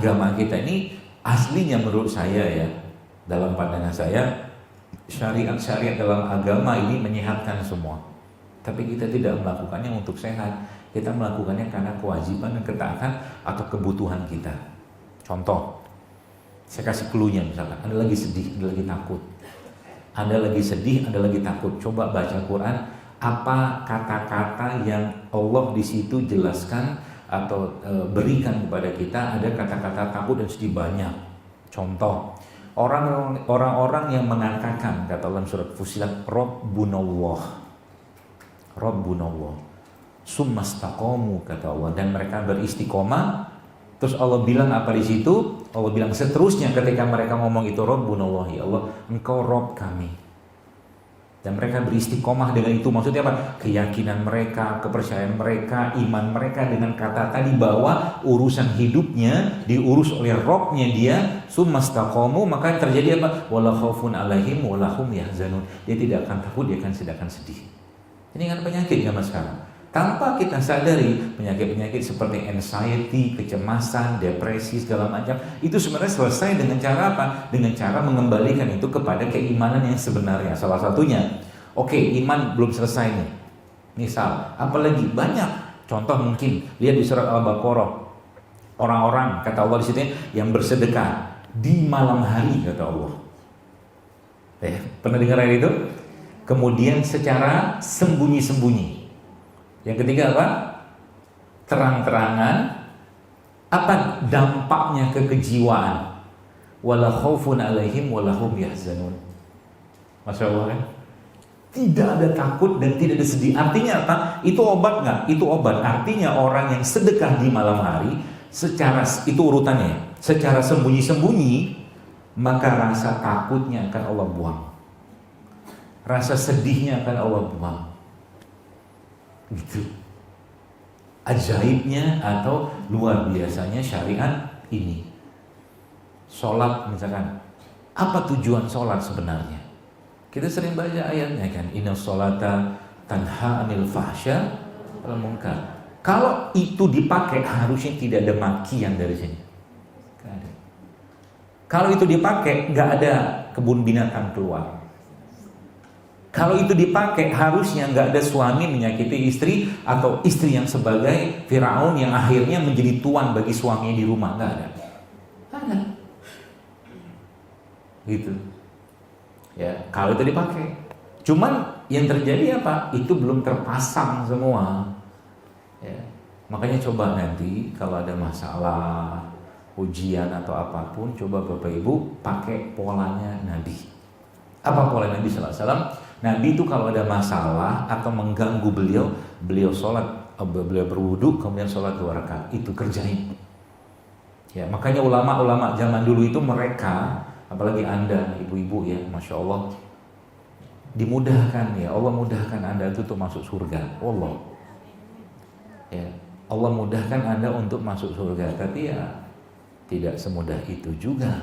agama kita ini aslinya menurut saya ya, dalam pandangan saya, syariat-syariat dalam agama ini menyehatkan semua. Tapi kita tidak melakukannya untuk sehat. Kita melakukannya karena kewajiban dan ketaatan atau kebutuhan kita. Contoh, saya kasih clue-nya misalkan, Anda lagi sedih, Anda lagi takut. Anda lagi sedih, Anda lagi takut. Coba baca Quran, apa kata-kata yang Allah di situ jelaskan atau berikan kepada kita. Ada kata-kata takut dan sedih banyak. Contoh, orang-orang yang mengatakan, kata Allah surat Fussilat, Rabbunallah, summastaqamu, kata Allah, dan mereka beristiqomah. Terus Allah bilang apa di situ? Allah bilang seterusnya ketika mereka ngomong itu, Rabbunallah, ya Allah, Engkau Rabb kami. Dan mereka beristiqomah dengan itu. Maksudnya apa? Keyakinan mereka, kepercayaan mereka, iman mereka dengan kata tadi bahwa urusan hidupnya diurus oleh Rabbnya dia. Summastaqamu, maka yang terjadi apa? Wala khaufun alaihim wala hum yahzanun. Dia tidak akan takut, dia akan sedangkan sedih. Ini kan penyakit zaman sekarang. Tanpa kita sadari, penyakit-penyakit seperti anxiety, kecemasan, depresi, segala macam, itu sebenarnya selesai dengan cara apa? Dengan cara mengembalikan itu kepada keimanan yang sebenarnya. Salah satunya, oke, iman belum selesai nih. Misal, apalagi banyak contoh mungkin, lihat di surat Al-Baqarah. Orang-orang, kata Allah di situ, yang bersedekah di malam hari, kata Allah. Pernah dengar itu? Kemudian secara sembunyi-sembunyi. Yang ketiga apa? Terang-terangan. Apa dampaknya ke kejiwaan? Wala khaufun alaihim wala hum yahzanun. Masya Allah kan? Tidak ada takut dan tidak ada sedih. Artinya apa? Itu obat nggak? Itu obat. Artinya orang yang sedekah di malam hari, secara itu urutannya, secara sembunyi-sembunyi, maka rasa takutnya akan Allah buang. Rasa sedihnya akan Allah buang. Gitu. Ajaibnya atau luar biasanya syariat ini. Sholat misalkan, apa tujuan sholat sebenarnya? Kita sering baca ayatnya kan, inna sholata tanha anil fahsya wal munkar. Kalau itu dipakai harusnya tidak ada makian dari sini. Gak ada. Kalau itu dipakai nggak ada kebun binatang keluar. Kalau itu dipakai harusnya nggak ada suami menyakiti istri atau istri yang sebagai Firaun yang akhirnya menjadi tuan bagi suaminya di rumah. Nggak ada. Ada. Gitu. Ya, kalau itu dipakai. Cuman yang terjadi apa? Itu belum terpasang semua. Ya. Makanya coba nanti kalau ada masalah, ujian atau apapun, coba Bapak Ibu pakai polanya Nabi. Apa pola Nabi sallallahu alaihi wasallam? Nabi itu kalau ada masalah atau mengganggu beliau sholat, beliau berwudu kemudian sholat 2 rakaat, itu kerjain. Ya, makanya ulama-ulama zaman dulu itu mereka, apalagi Anda ibu-ibu ya, Masya Allah, dimudahkan ya, Allah mudahkan Anda itu untuk masuk surga. Allah, ya, Allah mudahkan Anda untuk masuk surga, tapi ya tidak semudah itu juga.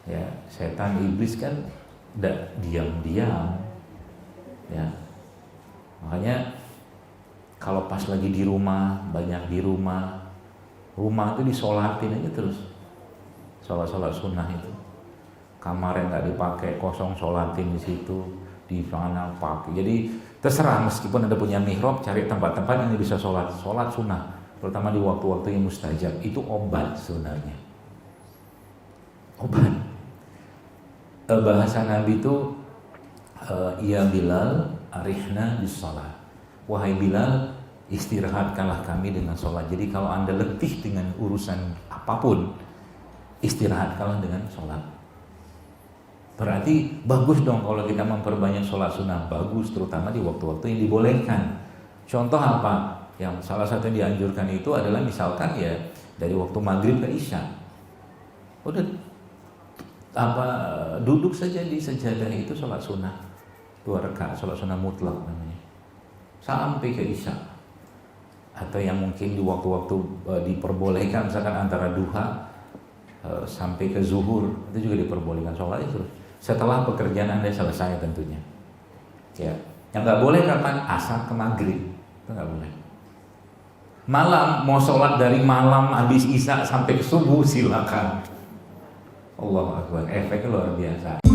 Ya, setan iblis kan tidak diam-diam, ya. Makanya kalau pas lagi di rumah, banyak di rumah itu disolatin aja terus, sholat sunnah itu. Kamar yang nggak dipakai kosong, sholatin di situ, di mana pakai. Jadi terserah, meskipun Anda punya mihrab, cari tempat-tempat yang bisa sholat sunnah, terutama di waktu-waktu yang mustajab. Itu obat sebenarnya, obat. Bahasa Nabi itu, ya Bilal, arihna bis sholat. Wahai Bilal, istirahatkanlah kami dengan sholat. Jadi kalau Anda letih dengan urusan apapun, istirahatkanlah dengan sholat. Berarti bagus dong kalau kita memperbanyak sholat sunnah. Bagus, terutama di waktu-waktu yang dibolehkan. Contoh apa? Yang salah satu yang dianjurkan itu adalah misalkan ya dari waktu maghrib ke isya. Udah duduk saja di sejadah itu sholat sunnah 2 rakaat, sholat sunnah mutlak namanya, sampai ke isya. Atau yang mungkin di waktu-waktu diperbolehkan, misalkan antara duha sampai ke zuhur, itu juga diperbolehkan sholat itu setelah pekerjaan Anda selesai tentunya. Ya, yang nggak boleh kapan? Asar ke maghrib, itu nggak boleh. Malam mau sholat dari malam habis isya sampai ke subuh silakan. Allahu Akbar, efeknya luar biasa.